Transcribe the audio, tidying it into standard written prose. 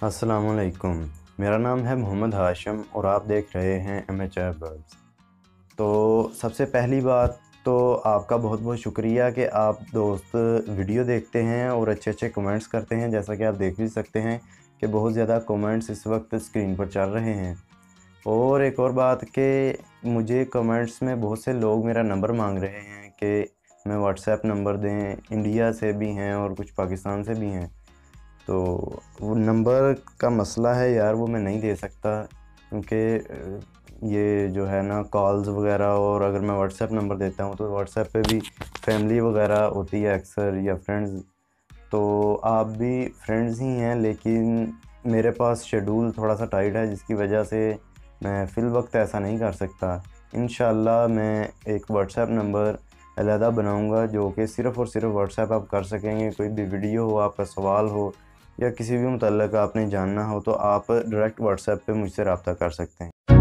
अस्सलामुअलैकुम। मेरा नाम है मोहम्मद हाशिम और आप देख रहे हैं एमेचर बर्ड्स। तो सबसे पहली बात तो आपका बहुत बहुत शुक्रिया कि आप दोस्त वीडियो देखते हैं और अच्छे अच्छे कमेंट्स करते हैं। जैसा कि आप देख भी सकते हैं कि बहुत ज़्यादा कमेंट्स इस वक्त स्क्रीन पर चल रहे हैं। और एक और बात कि मुझे कमेंट्स में बहुत से लोग मेरा नंबर मांग रहे हैं कि मैं व्हाट्सएप नंबर दें। इंडिया से भी हैं और कुछ पाकिस्तान से भी हैं। तो वो नंबर का मसला है यार, वो मैं नहीं दे सकता क्योंकि ये जो है ना कॉल्स वगैरह, और अगर मैं व्हाट्सएप नंबर देता हूँ तो व्हाट्सएप पे भी फैमिली वगैरह होती है अक्सर, या फ्रेंड्स। तो आप भी फ्रेंड्स ही हैं, लेकिन मेरे पास शेड्यूल थोड़ा सा टाइट है जिसकी वजह से मैं फ़िल वक्त ऐसा नहीं कर सकता। इंशाल्लाह मैं एक व्हाट्सएप नंबर अलहदा बनाऊंगा जो कि सिर्फ़ और सिर्फ व्हाट्सएप आप कर सकेंगे। कोई भी वीडियो हो, आपका सवाल हो या किसी भी मुतल्लक़ आपने जानना हो तो आप डायरेक्ट व्हाट्सएप पे मुझसे रब्ता कर सकते हैं।